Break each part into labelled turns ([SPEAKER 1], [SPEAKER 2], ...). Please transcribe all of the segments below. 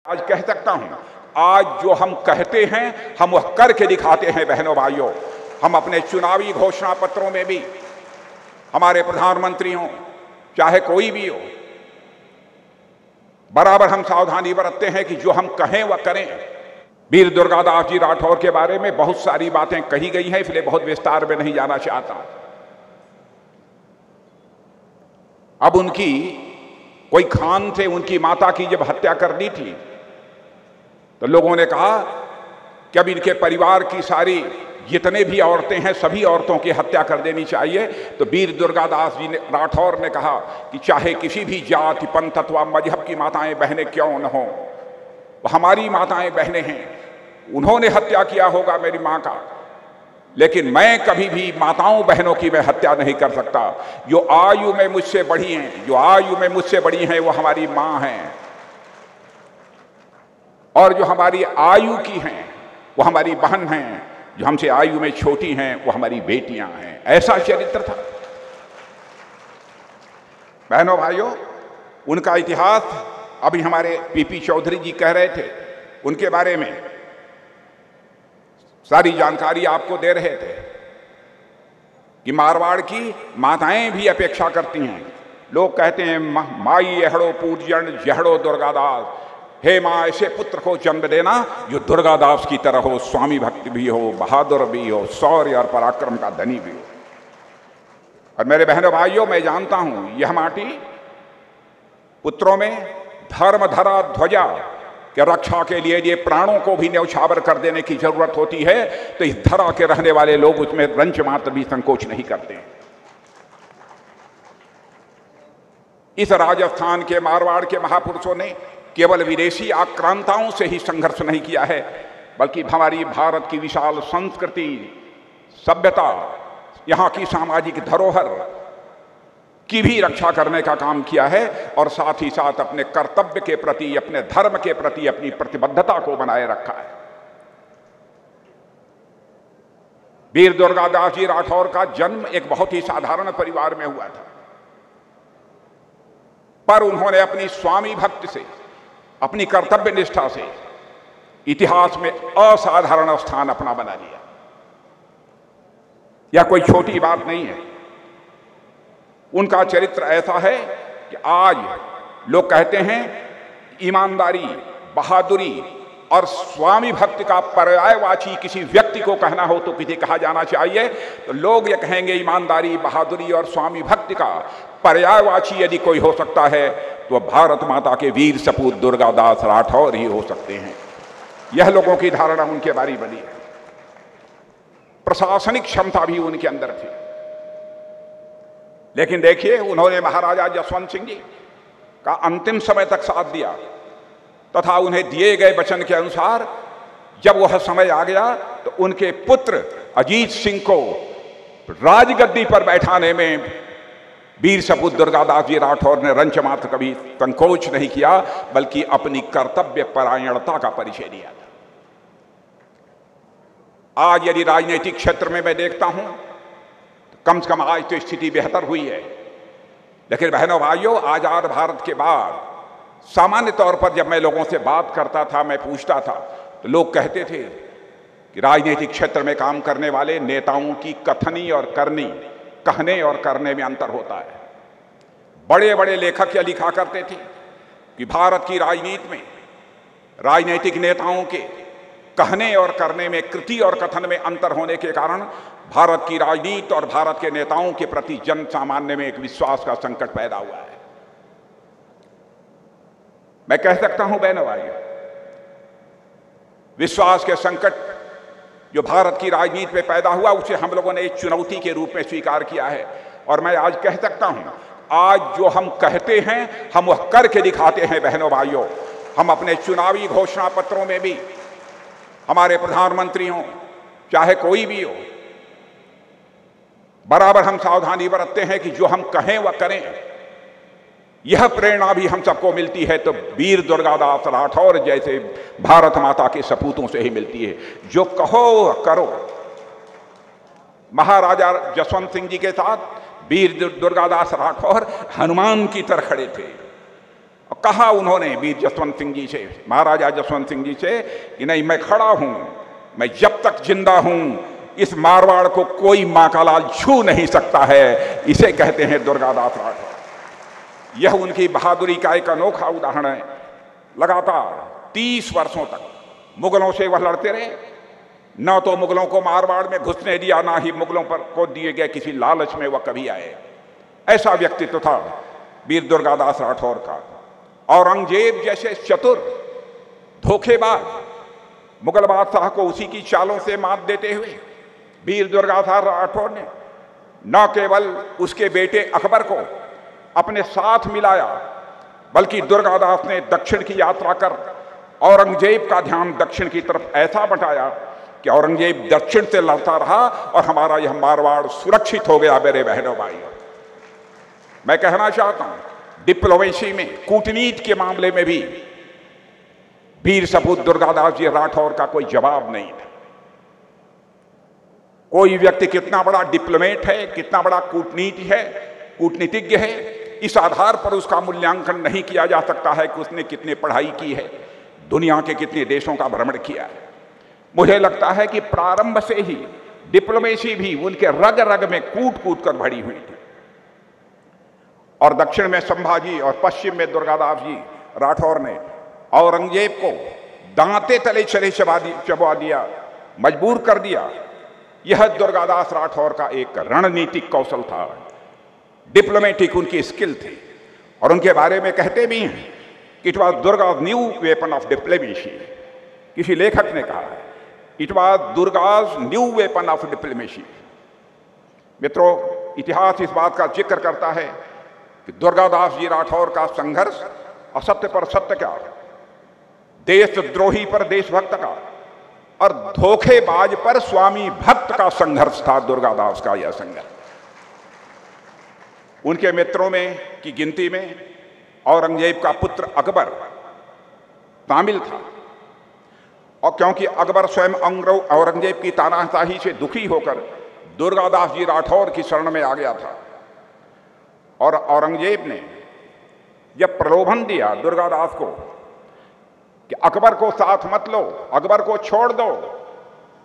[SPEAKER 1] आज कह सकता हूं, आज जो हम कहते हैं हम वह करके दिखाते हैं। बहनों भाइयों, हम अपने चुनावी घोषणा पत्रों में भी हमारे प्रधानमंत्री हों चाहे कोई भी हो, बराबर हम सावधानी बरतते हैं कि जो हम कहें वह करें। वीर दुर्गादास जी राठौर के बारे में बहुत सारी बातें कही गई हैं, इसलिए बहुत विस्तार में नहीं जाना चाहता। अब उनकी कोई खान थे, उनकी माता की जब हत्या कर दी थी तो लोगों ने कहा कि अब इनके परिवार की सारी जितने भी औरतें हैं सभी औरतों की हत्या कर देनी चाहिए। तो वीर दुर्गादास जी ने राठौर ने कहा कि चाहे किसी भी जाति पंथ अथवा मजहब की माताएं बहनें क्यों न हो, वो हमारी माताएं बहनें हैं। उन्होंने हत्या किया होगा मेरी मां का, लेकिन मैं कभी भी माताओं बहनों की मैं हत्या नहीं कर सकता। जो आयु में मुझसे बड़ी हैं, जो आयु में मुझसे बड़ी हैं वो हमारी मां हैं, और जो हमारी आयु की हैं वो हमारी बहन हैं, जो हमसे आयु में छोटी हैं वो हमारी बेटियां हैं। ऐसा चरित्र था। बहनों भाइयों, उनका इतिहास अभी हमारे पीपी चौधरी जी कह रहे थे, उनके बारे में सारी जानकारी आपको दे रहे थे कि मारवाड़ की माताएं भी अपेक्षा करती हैं। लोग कहते हैं माई एहड़ो पूजन जहड़ो दुर्गादास, हे माँ ऐसे पुत्र को जन्म देना जो दुर्गादास की तरह हो, स्वामी भक्त भी हो, बहादुर भी हो, शौर्य और पराक्रम का धनी भी हो। और मेरे बहनों भाइयों, मैं जानता हूं यह माटी पुत्रों में धर्म धरा ध्वजा के रक्षा के लिए प्राणों को भी न्यौछावर कर देने की जरूरत होती है, तो इस धरा के रहने वाले लोग उसमें रंच मात्र भी संकोच नहीं करते। इस राजस्थान के मारवाड़ के महापुरुषों ने केवल विदेशी आक्रांताओं से ही संघर्ष नहीं किया है, बल्कि हमारी भारत की विशाल संस्कृति, सभ्यता, यहाँ की सामाजिक धरोहर की भी रक्षा करने का काम किया है, और साथ ही साथ अपने कर्तव्य के प्रति, अपने धर्म के प्रति अपनी प्रतिबद्धता को बनाए रखा है। वीर दुर्गादास जी राठौर का जन्म एक बहुत ही साधारण परिवार में हुआ था, पर उन्होंने अपनी स्वामी भक्ति से, अपनी कर्तव्य निष्ठा से इतिहास में असाधारण स्थान अपना बना लिया। यह कोई छोटी बात नहीं है। उनका चरित्र ऐसा है कि आज लोग कहते हैं ईमानदारी, बहादुरी और स्वामी भक्ति का पर्यायवाची किसी व्यक्ति को कहना हो तो किसे कहा जाना चाहिए, तो लोग ये कहेंगे ईमानदारी, बहादुरी और स्वामी भक्ति का पर्यायवाची यदि कोई हो सकता है तो भारत माता के वीर सपूत दुर्गादास राठौर ही हो सकते हैं। यह लोगों की धारणा उनके बारे बनी है। प्रशासनिक क्षमता भी उनके अंदर थी, लेकिन देखिए उन्होंने महाराजा जसवंत सिंह जी का अंतिम समय तक साथ दिया, तथा उन्हें दिए गए वचन के अनुसार जब वह समय आ गया तो उनके पुत्र अजीत सिंह को राजगद्दी पर बैठाने में वीर सपूत दुर्गादास जी राठौर ने रंच मात्र कभी संकोच नहीं किया, बल्कि अपनी कर्तव्य परायणता का परिचय दिया था। आज यदि राजनीतिक क्षेत्र में मैं देखता हूं तो कम से कम आज तो स्थिति बेहतर हुई है, लेकिन बहनों भाइयों, आजाद भारत के बाद सामान्य तौर पर जब मैं लोगों से बात करता था, मैं पूछता था, तो लोग कहते थे कि राजनीतिक क्षेत्र में काम करने वाले नेताओं की कथनी और करनी, कहने और करने में अंतर होता है। बड़े बड़े लेखक यह लिखा करते थे कि भारत की राजनीति में राजनीतिक नेताओं के कहने और करने में, कृति और कथन में अंतर होने के कारण भारत की राजनीति और भारत के नेताओं के प्रति जन सामान्य में एक विश्वास का संकट पैदा हुआ है। मैं कह सकता हूं बहनों भाइयों, विश्वास के संकट जो भारत की राजनीति में पैदा हुआ उसे हम लोगों ने एक चुनौती के रूप में स्वीकार किया है। और मैं आज कह सकता हूं, आज जो हम कहते हैं हम वह करके दिखाते हैं। बहनों भाइयों, हम अपने चुनावी घोषणा पत्रों में भी हमारे प्रधानमंत्री हों चाहे कोई भी हो, बराबर हम सावधानी बरतते हैं कि जो हम कहें वह करें। यह प्रेरणा भी हम सबको मिलती है तो वीर दुर्गादास राठौर जैसे भारत माता के सपूतों से ही मिलती है। जो कहो करो। महाराजा जसवंत सिंह जी के साथ वीर दुर्गादास राठौर हनुमान की तरह खड़े थे, और कहा उन्होंने वीर जसवंत सिंह जी से, महाराजा जसवंत सिंह जी से, कि नहीं, मैं खड़ा हूं, मैं जब तक जिंदा हूं इस मारवाड़ को कोई मां का लाल छू नहीं सकता है। इसे कहते हैं दुर्गादास राठौर। यह उनकी बहादुरी का एक अनोखा उदाहरण है। लगातार 30 वर्षों तक मुगलों से वह लड़ते रहे। न तो मुगलों को मारवाड़ में घुसने दिया, ना ही मुगलों पर को दिए गए किसी लालच में वह कभी आए। ऐसा व्यक्तित्व था वीर दुर्गादास राठौर का। औरंगजेब जैसे चतुर धोखेबाज मुगल बादशाह को उसी की चालों से मात देते हुए वीर दुर्गादास राठौर ने न केवल उसके बेटे अकबर को अपने साथ मिलाया, बल्कि दुर्गादास ने दक्षिण की यात्रा कर औरंगजेब का ध्यान दक्षिण की तरफ ऐसा बटाया कि औरंगजेब दक्षिण से लड़ता रहा और हमारा यह मारवाड़ सुरक्षित हो गया। मेरे बहनों भाइयों, मैं कहना चाहता हूं, डिप्लोमेसी में, कूटनीति के मामले में भी वीर सपूत दुर्गादास जी राठौर का कोई जवाब नहीं था। कोई व्यक्ति कितना बड़ा डिप्लोमेट है, कितना बड़ा कूटनीतिज्ञ है, इस आधार पर उसका मूल्यांकन नहीं किया जा सकता है कि उसने कितनी पढ़ाई की है, दुनिया के कितने देशों का भ्रमण किया है। मुझे लगता है कि प्रारंभ से ही डिप्लोमेसी भी उनके रग रग में कूट कूट कर भरी हुई थी। और दक्षिण में संभाजी और पश्चिम में दुर्गादास जी राठौर ने औरंगजेब को दांते तले चले चबा दिया, मजबूर कर दिया। यह दुर्गादास राठौर का एक रणनीतिक कौशल था, डिप्लोमेटिक उनकी स्किल थी। और उनके बारे में कहते भी हैं कि it was Durga's new weapon of diplomacy. किसी लेखक ने कहा है, it was Durga's new weapon of diplomacy. मित्रों, इतिहास इस बात का जिक्र करता है कि दुर्गादास जी राठौर का संघर्ष असत्य पर सत्य का, देशद्रोही पर देशभक्त का और धोखेबाज पर स्वामी भक्त का संघर्ष था। दुर्गादास का यह संघर्ष उनके मित्रों में की गिनती में औरंगजेब का पुत्र अकबर शामिल था। और क्योंकि अकबर स्वयं औरंगजेब की तानाशाही से दुखी होकर दुर्गादास जी राठौर की शरण में आ गया था, और औरंगजेब ने जब प्रलोभन दिया दुर्गादास को कि अकबर को साथ मत लो, अकबर को छोड़ दो,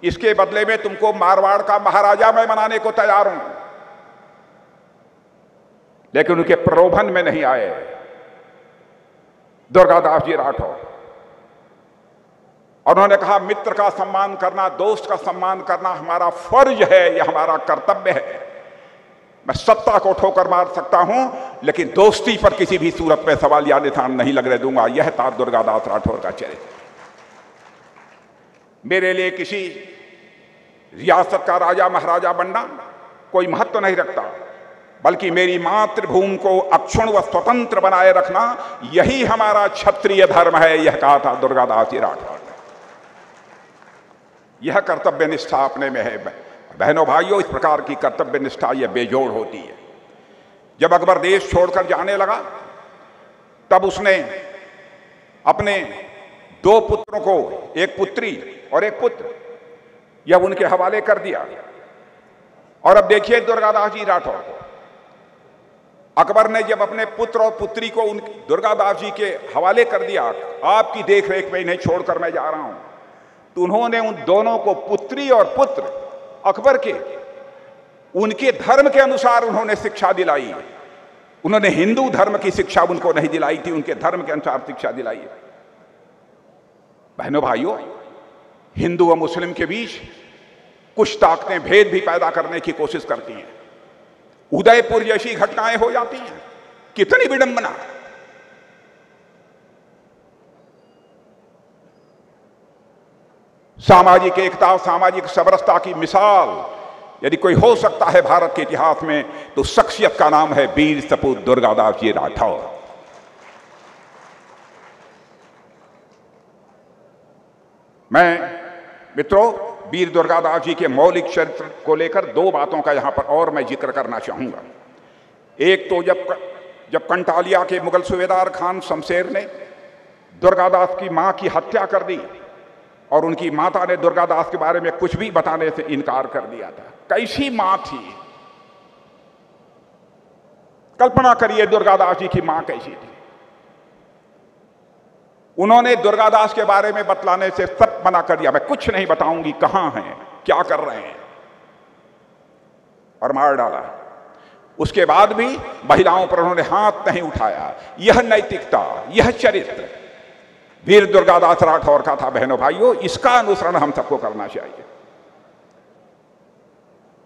[SPEAKER 1] इसके बदले में तुमको मारवाड़ का महाराजा मैं बनाने को तैयार हूं, लेकिन उनके प्रलोभन में नहीं आए दुर्गादास जी राठौर। और उन्होंने कहा, मित्र का सम्मान करना, दोस्त का सम्मान करना हमारा फर्ज है, यह हमारा कर्तव्य है। मैं सत्ता को ठोकर मार सकता हूं, लेकिन दोस्ती पर किसी भी सूरत में सवाल या निशान नहीं लगने दूंगा। यह था दुर्गादास राठौर का चरित्र। मेरे लिए किसी रियासत का राजा महाराजा बनना कोई महत्व नहीं रखता, बल्कि मेरी मातृभूमि को अक्षुण्ण व स्वतंत्र बनाए रखना, यही हमारा क्षत्रिय धर्म है। यह कहा था दुर्गादास जी राठौर ने। यह कर्तव्य निष्ठा अपने में है। बहनों भाइयों, इस प्रकार की कर्तव्य निष्ठा यह बेजोड़ होती है। जब अकबर देश छोड़कर जाने लगा, तब उसने अपने 2 पुत्रों को, एक पुत्री और एक पुत्र, यह उनके हवाले कर दिया। और अब देखिए दुर्गादास जी राठौर को, अकबर ने जब अपने पुत्र और पुत्री को दुर्गादास जी के हवाले कर दिया, आपकी देखरेख में इन्हें छोड़कर मैं जा रहा हूं, तो उन्होंने उन दोनों को, पुत्री और पुत्र, अकबर के उनके धर्म के अनुसार उन्होंने शिक्षा दिलाई। उन्होंने हिंदू धर्म की शिक्षा उनको नहीं दिलाई थी, उनके धर्म के अनुसार शिक्षा दिलाई। बहनों भाइयों, हिंदू और मुस्लिम के बीच कुछ ताकतें भेद भी पैदा करने की कोशिश करती हैं। उदयपुर जैसी घटनाएं हो जाती हैं। कितनी विडंबना। सामाजिक एकता, सामाजिक समरसता की मिसाल यदि कोई हो सकता है भारत के इतिहास में, तो शख्सियत का नाम है वीर सपूत दुर्गादास जी राठौर। मैं मित्रों, वीर दुर्गादास जी के मौलिक चरित्र को लेकर 2 बातों का यहां पर और मैं जिक्र करना चाहूंगा। एक तो जब कंटालिया के मुगल सूबेदार खान शमशेर ने दुर्गादास की मां की हत्या कर दी और उनकी माता ने दुर्गादास के बारे में कुछ भी बताने से इनकार कर दिया था। कैसी मां थी, कल्पना करिए दुर्गादास जी की मां कैसी थी। उन्होंने दुर्गादास के बारे में बतलाने से सब मना कर दिया, मैं कुछ नहीं बताऊंगी, कहां हैं, क्या कर रहे हैं, और मार डाला। उसके बाद भी महिलाओं पर उन्होंने हाथ नहीं उठाया। यह नैतिकता, यह चरित्र वीर दुर्गादास राठौर का था। बहनों भाइयों, इसका अनुसरण हम सबको करना चाहिए।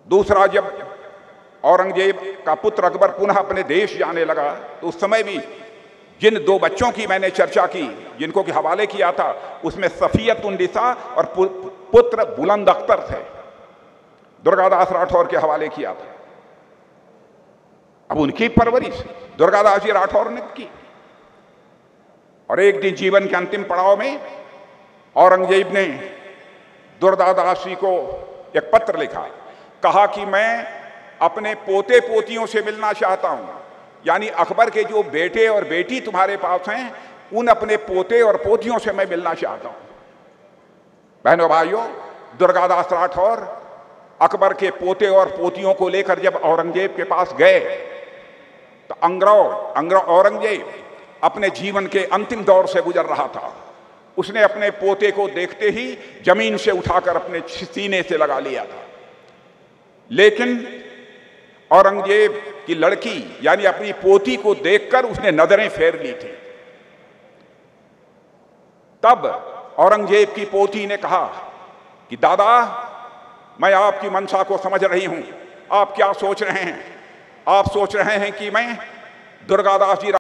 [SPEAKER 1] दूसरा, जब औरंगजेब का पुत्र अकबर पुनः अपने देश जाने लगा तो उस समय भी जिन 2 बच्चों की मैंने चर्चा की, जिनको के हवाले किया था, उसमें सफियतुन्निसा और पुत्र बुलंद अख्तर थे। दुर्गादास राठौर के हवाले किया था। अब उनकी परवरिश दुर्गादास जी राठौर ने की। और एक दिन जीवन के अंतिम पड़ाव में औरंगजेब ने दुर्गादास जी को एक पत्र लिखा, कहा कि मैं अपने पोते पोतियों से मिलना चाहता हूं, यानी अकबर के जो बेटे और बेटी तुम्हारे पास हैं, उन अपने पोते और पोतियों से मैं मिलना चाहता हूं। बहनों भाइयों, दुर्गादास राठौर अकबर के पोते और पोतियों को लेकर जब औरंगजेब के पास गए तो औरंगजेब अपने जीवन के अंतिम दौर से गुजर रहा था। उसने अपने पोते को देखते ही जमीन से उठाकर अपने सीने से लगा लिया था। लेकिन औरंगजेब की लड़की यानी अपनी पोती को देखकर उसने नजरें फेर ली थी। तब औरंगजेब की पोती ने कहा कि दादा, मैं आपकी मनसा को समझ रही हूं। आप क्या सोच रहे हैं? आप सोच रहे हैं कि मैं दुर्गादास जी